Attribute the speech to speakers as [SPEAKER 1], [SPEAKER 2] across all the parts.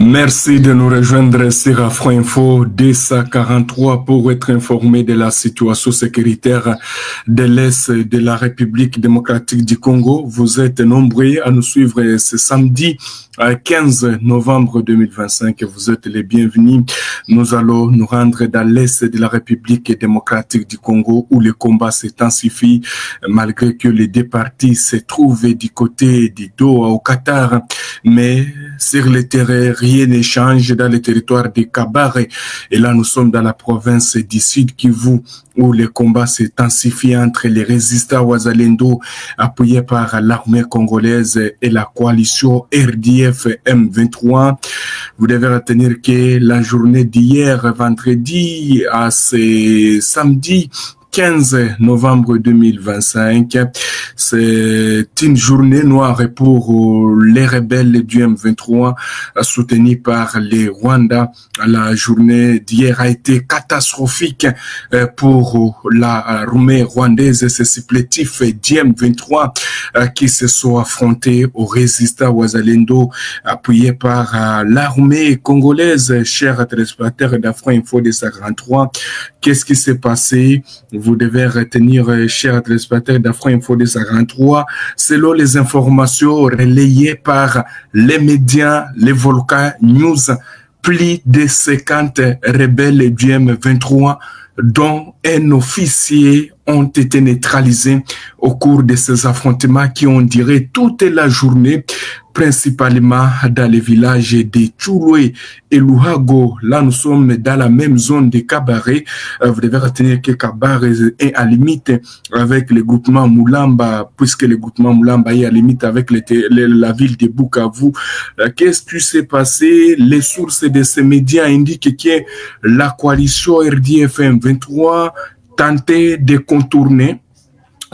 [SPEAKER 1] Merci de nous rejoindre sur Afro Info DSA43 pour être informé de la situation sécuritaire de l'Est de la République démocratique du Congo. Vous êtes nombreux à nous suivre ce samedi 15 novembre 2025. Vous êtes les bienvenus. Nous allons nous rendre dans l'Est de la République démocratique du Congo où le combat s'intensifie malgré que les deux parties se trouvent du côté du Doha au Qatar. Mais sur le terrain, rien ne change dans le territoire de Kabare. Et là, nous sommes dans la province du Sud Kivu où le combat s'intensifie entre les résistants Wazalendo appuyés par l'armée congolaise et la coalition RDF M23. Vous devez retenir que la journée d'hier, vendredi à ce samedi 15 novembre 2025, c'est une journée noire pour les rebelles du M23 soutenus par les Rwandais. La journée d'hier a été catastrophique pour l'armée rwandaise et ses supplétifs du M23 qui se sont affrontés aux résistants Wazalendo appuyés par l'armée congolaise. Chers téléspectateurs d'Afro Info DSA43, qu'est-ce qui s'est passé? Vous devez retenir, chers téléspectateurs d'Afro Info DSA43, selon les informations relayées par les médias, les Volcans News, plus de 50 rebelles du M23, dont un officier, ont été neutralisés au cours de ces affrontements qui ont duré toute la journée, principalement dans les villages de Tchouloué et Luhago. Là, nous sommes dans la même zone de Kabare. Vous devez retenir que Kabare est à limite avec le groupement Moulamba, puisque le groupement Moulamba est à limite avec la ville de Bukavu. Qu'est-ce qui s'est passé? Les sources de ces médias indiquent que la coalition RDF M23 tentait de contourner.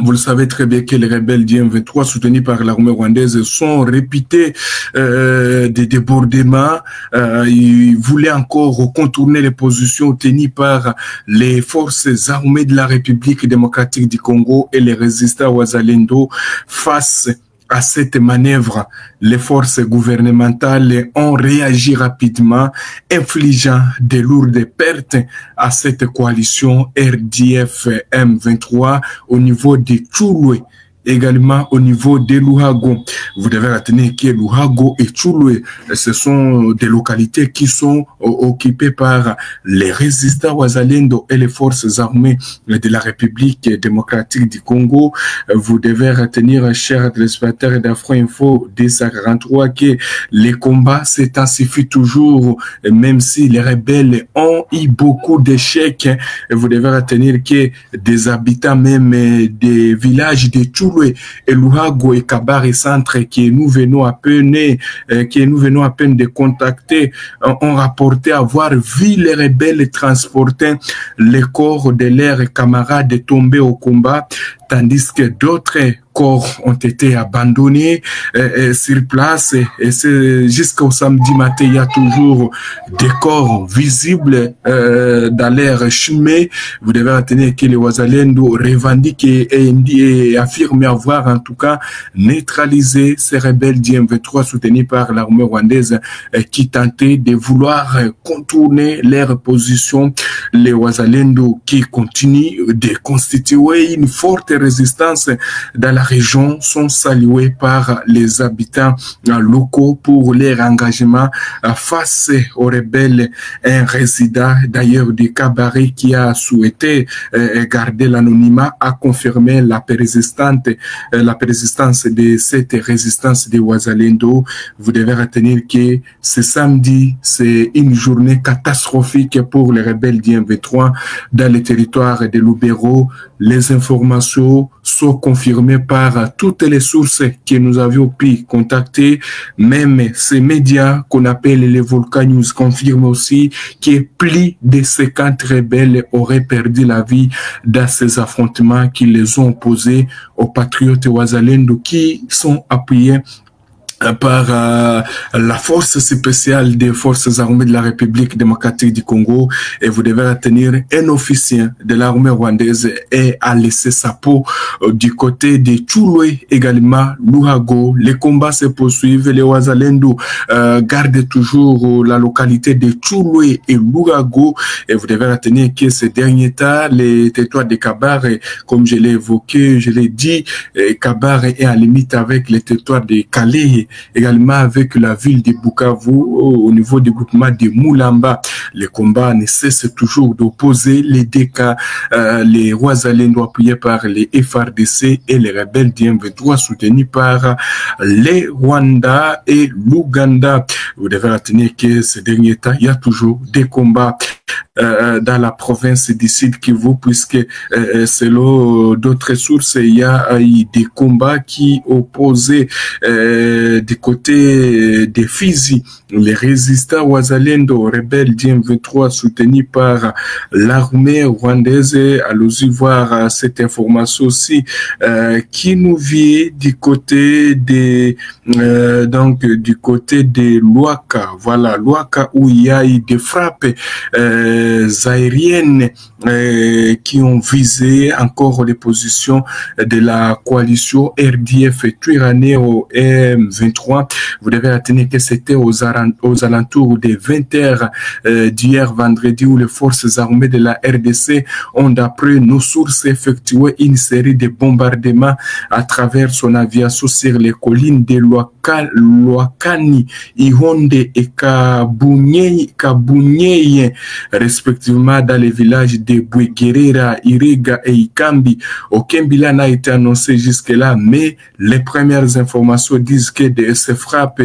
[SPEAKER 1] Vous le savez très bien que les rebelles du M23 soutenus par l'armée rwandaise sont réputés des débordements. Ils voulaient encore contourner les positions tenues par les forces armées de la République démocratique du Congo et les résistants Wazalendo. Face à cette manœuvre, les forces gouvernementales ont réagi rapidement, infligeant de lourdes pertes à cette coalition RDF M23 au niveau de Tchouloué, également au niveau de Luhago. Vous devez retenir que Luhago et Tchouloué, ce sont des localités qui sont occupées par les résistants Wazalendo et les forces armées de la République démocratique du Congo. Vous devez retenir, chers téléspectateurs d'Afro Info DSA43, que les combats s'intensifient toujours, même si les rebelles ont eu beaucoup d'échecs. Vous devez retenir que des habitants même des villages de Tchouloué et Luhago et Kabare Centre que nous venons à peine de contacter ont rapporté avoir vu les rebelles transporter les corps de leurs camarades tombés au combat, tandis que d'autres corps ont été abandonnés sur place, et c'est jusqu'au samedi matin, il y a toujours des corps visibles dans l'air fumé. Vous devez retenir que les Wazalendo revendiquent et affirment avoir en tout cas neutralisé ces rebelles du M23 soutenus par l'armée rwandaise qui tentaient de vouloir contourner leur position. Les Wazalendo qui continuent de constituer une forte résistance dans la région sont salués par les habitants locaux pour leur engagement face aux rebelles. Un résident d'ailleurs de Kabare qui a souhaité garder l'anonymat a confirmé la persistance de cette résistance des Wazalendo. Vous devez retenir que ce samedi, c'est une journée catastrophique pour les rebelles du M23 dans le territoire de Lubero. Les informations sont confirmées par toutes les sources que nous avions pu contacter. Même ces médias qu'on appelle les Volcans News confirment aussi que plus de 50 rebelles auraient perdu la vie dans ces affrontements qui les ont opposés aux patriotes Wazalendo qui sont appuyés par la force spéciale des forces armées de la République démocratique du Congo, et vous devez retenir un officier de l'armée rwandaise et a laissé sa peau du côté de Tchouloué, également Luhago. Les combats se poursuivent, les Wazalendo gardent toujours la localité de Tchouloué et Luhago, et vous devez retenir que ces derniers temps, les territoires de Kabar, comme je l'ai évoqué, je l'ai dit, Kabar est à limite avec les territoires de Calais, également avec la ville de Bukavu au niveau du groupement de Moulamba. Les combats ne cessent toujours d'opposer les DK, les Wazalendo appuyés par les FRDC et les rebelles du M23 soutenus par les Rwanda et l'Ouganda. Vous devez retenir que ces derniers temps, il y a toujours des combats dans la province du Sud Kivu, puisque selon d'autres sources, il y a eu des combats qui opposaient du côté des Fizi, les résistants Wazalendo, rebelles du M23 soutenus par l'armée rwandaise. Allons-y voir cette information aussi qui nous vient du côté des donc du côté de Luaka. Voilà, Luaka, où il y a eu des frappes aériennes qui ont visé encore les positions de la coalition RDF Twirwaneho M23. Vous devez retenir que c'était aux alentours des 20h d'hier vendredi, où les forces armées de la RDC ont, d'après nos sources, effectué une série de bombardements à travers son aviation sur les collines de Luakani, Ihonde et Kabunyeye, respectivement dans les villages de Bouegerera, Irega et Ikambi. Aucun bilan n'a été annoncé jusque-là, mais les premières informations disent que ces frappes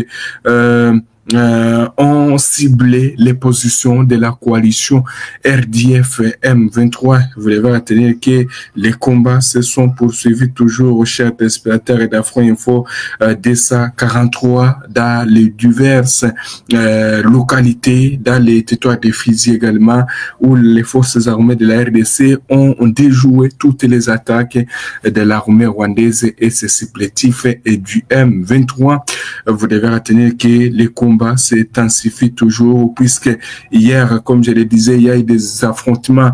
[SPEAKER 1] ont ciblé les positions de la coalition RDF M23. Vous devez retenir que les combats se sont poursuivis toujours, chers téléspectateurs et d'Afro Info, DESA 43 dans les diverses localités, dans les territoires de Fizi également, où les forces armées de la RDC ont déjoué toutes les attaques de l'armée rwandaise et ses supplétifs et du M23. Vous devez retenir que les combats s'intensifient toujours, puisque hier, comme je le disais, il y a eu des affrontements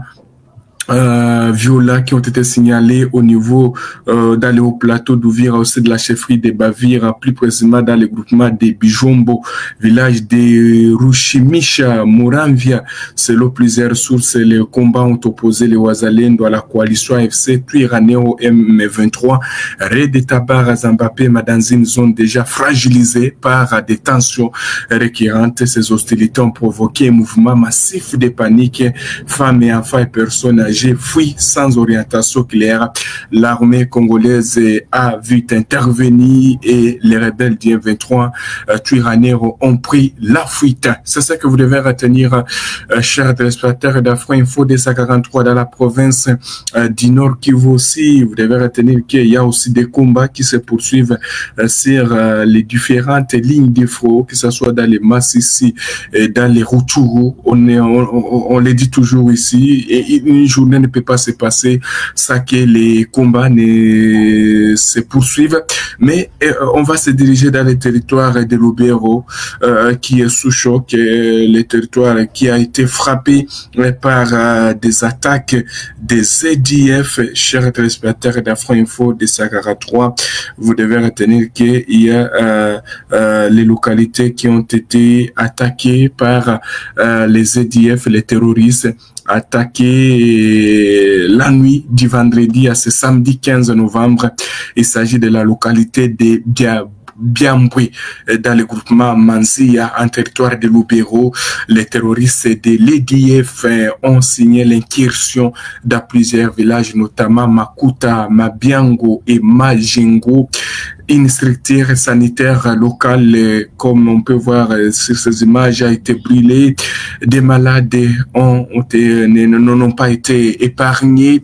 [SPEAKER 1] violents qui ont été signalés au niveau dans le haut plateau d'Ouvira, aussi de la chefferie de Bavira, plus précisément dans le groupement de Bijombo, village de Rushimisha, Muramvia. Selon plusieurs sources, les combats ont opposé les Wazalendo à la coalition AFC Twirwaneho M23. Red Tabara Zambapé, dans une zone déjà fragilisée par des tensions récurrentes. Ces hostilités ont provoqué un mouvement massif de panique. Femmes et enfants et personnes âgées fuient sans orientation claire. L'armée congolaise a vu intervenir et les rebelles du M23 Twirwaneho ont pris la fuite. C'est ça que vous devez retenir, chers téléspectateurs d'Afro Info DESA 43 dans la province du Nord Kivu aussi. Vous devez retenir qu'il y a aussi des combats qui se poursuivent sur les différentes lignes de front, que ce soit dans les Massissi et dans les Rutshuru. On le dit toujours ici, et une journée ne peut pas se passer sans que les combats ne se poursuivent. Mais on va se diriger dans le territoire de Lubero, qui est sous choc, le territoire qui a été frappé par des attaques des ZDF. Chers téléspectateurs d'Afro Info DESA 43, vous devez retenir qu'il y a les localités qui ont été attaquées par les ZDF, les terroristes, attaqué la nuit du vendredi à ce samedi 15 novembre. Il s'agit de la localité de Biambwe, dans le groupement Manzia, en territoire de Lubero. Les terroristes de l'EDF ont signé l'incursion dans plusieurs villages, notamment Makuta, Mabiango et Majingo. Une structure sanitaire locale, comme on peut voir sur ces images, a été brûlée. Des malades n'ont pas été épargnés.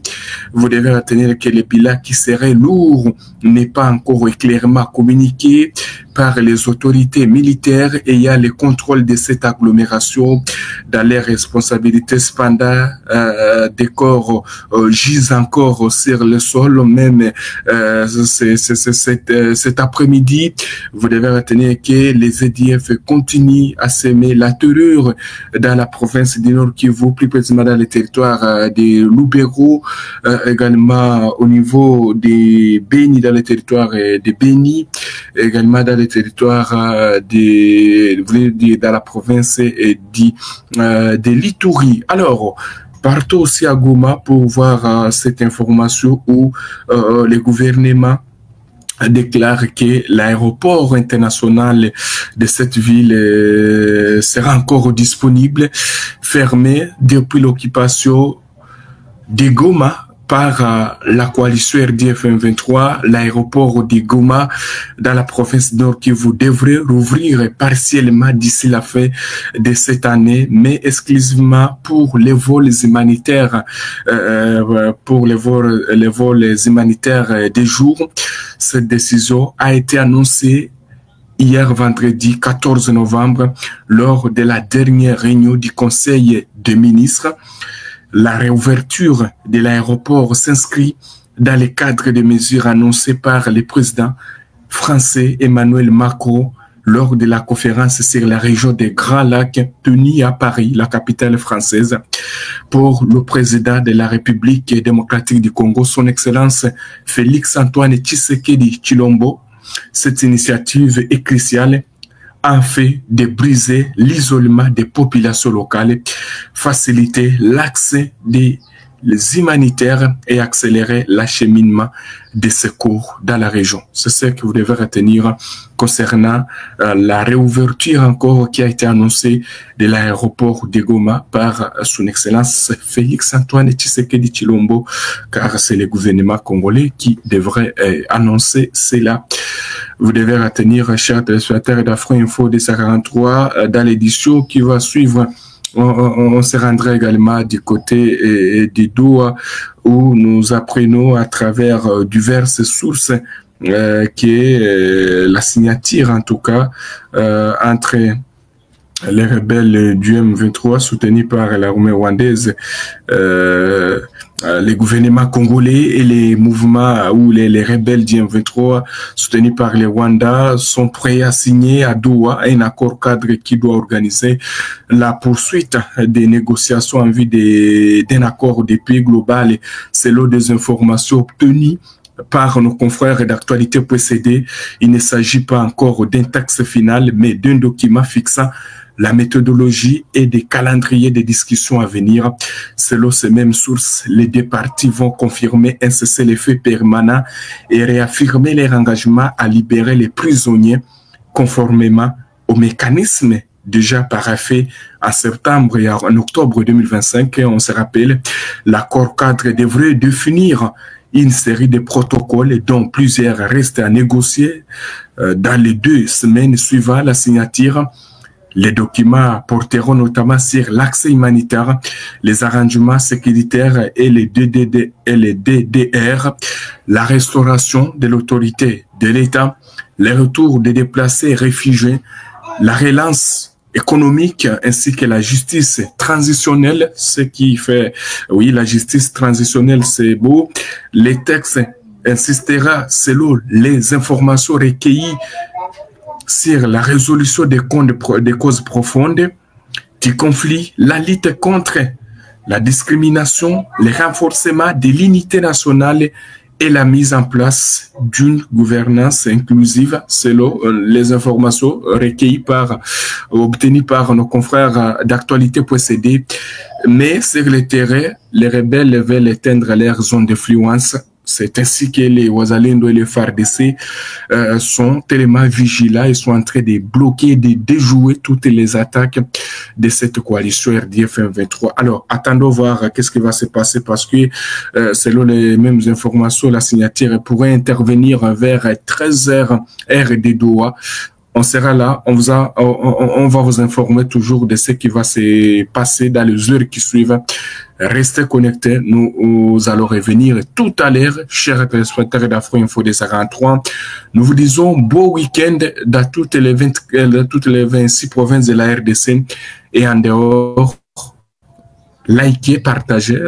[SPEAKER 1] Vous devez retenir que le bilan qui serait lourd n'est pas encore clairement communiqué, par les autorités militaires ayant le contrôle de cette agglomération dans les responsabilités. Cependant, des corps gisent encore sur le sol, même cet après-midi. Vous devez retenir que les EDF continuent à semer la terreur dans la province du Nord Kivu, plus précisément dans le territoire de Lubero, également au niveau des Beni, dans le territoire de Beni, également dans le territoire dans la province de l'Ituri. Alors, partons aussi à Goma pour voir cette information où le gouvernement déclare que l'aéroport international de cette ville sera encore disponible, fermé depuis l'occupation de Goma par la coalition RDF M23. L'aéroport de Goma dans la province Nord Kivu devrait rouvrir partiellement d'ici la fin de cette année, mais exclusivement pour les vols humanitaires, les vols humanitaires des jours. Cette décision a été annoncée hier vendredi 14 novembre lors de la dernière réunion du Conseil des ministres. La réouverture de l'aéroport s'inscrit dans le cadre des mesures annoncées par le président français Emmanuel Macron lors de la conférence sur la région des Grands Lacs tenue à Paris, la capitale française. Pour le président de la République démocratique du Congo, son Excellence Félix-Antoine Tshisekedi Tshilombo, cette initiative est cruciale en fait de briser l'isolement des populations locales, faciliter l'accès des humanitaires et accélérer l'acheminement des secours dans la région. C'est ce que vous devez retenir concernant la réouverture encore qui a été annoncée de l'aéroport de Goma par son Excellence Félix-Antoine Tshisekedi Tshilombo, car c'est le gouvernement congolais qui devrait annoncer cela. Vous devez retenir, chers téléspectateurs d'Afro Info de 43, dans l'édition qui va suivre. On se rendra également du côté de Doha où nous apprenons à travers diverses sources qui est la signature en tout cas entre les rebelles du M23 soutenus par l'armée rwandaise, les gouvernements congolais et les mouvements ou les rebelles du M23 soutenus par le Rwanda sont prêts à signer à Doha un accord cadre qui doit organiser la poursuite des négociations en vue d'un accord de paix global selon des informations obtenues par nos confrères d'actualité précédée. Il ne s'agit pas encore d'un texte final, mais d'un document fixant la méthodologie et des calendriers de discussions à venir. Selon ces mêmes sources, les deux parties vont confirmer un cessez-le-feu permanent et réaffirmer leur engagement à libérer les prisonniers conformément au mécanisme déjà paraphé en septembre et en octobre 2025. On se rappelle, l'accord cadre devrait définir une série de protocoles dont plusieurs restent à négocier dans les 2 semaines suivant la signature. Les documents porteront notamment sur l'accès humanitaire, les arrangements sécuritaires et les DDR, la restauration de l'autorité de l'État, les retours des déplacés et réfugiés, la relance économique ainsi que la justice transitionnelle, ce qui fait, oui, la justice transitionnelle, c'est beau. Les textes insistera selon les informations recueillies sur la résolution des causes profondes du conflit, la lutte contre la discrimination, le renforcement de l'unité nationale et la mise en place d'une gouvernance inclusive selon les informations obtenues par nos confrères d'actualité précédée. Mais sur le terrain, les rebelles veulent éteindre leur zone d'influence. C'est ainsi que les Wazalendo et les FARDC sont tellement vigilants et sont en train de bloquer, de déjouer toutes les attaques de cette coalition RDF M23. Alors, attendons voir qu'est-ce qui va se passer parce que selon les mêmes informations, la signature pourrait intervenir vers 13h heure de Doha On sera là, on va vous informer toujours de ce qui va se passer dans les heures qui suivent. Restez connectés, nous allons revenir tout à l'heure, chers téléspectateurs d'Afro Info des 43. Nous vous disons beau week-end dans toutes les 26 provinces de la RDC et en dehors. Likez, partagez,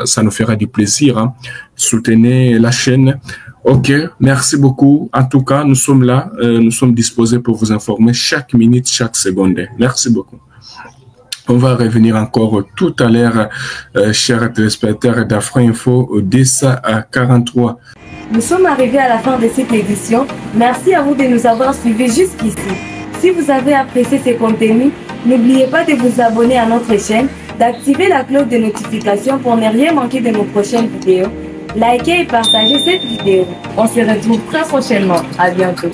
[SPEAKER 1] ça nous fera du plaisir. Hein. Soutenez la chaîne. Ok, merci beaucoup. En tout cas, nous sommes là, nous sommes disposés pour vous informer chaque minute, chaque seconde. Merci beaucoup. On va revenir encore tout à l'heure, chers téléspectateurs d'Afro Info, DESA à 43.
[SPEAKER 2] Nous sommes arrivés à la fin de cette édition. Merci à vous de nous avoir suivis jusqu'ici. Si vous avez apprécié ces contenus, n'oubliez pas de vous abonner à notre chaîne, d'activer la cloche de notification pour ne rien manquer de nos prochaines vidéos. Likez et partagez cette vidéo. On se retrouve très prochainement. À bientôt.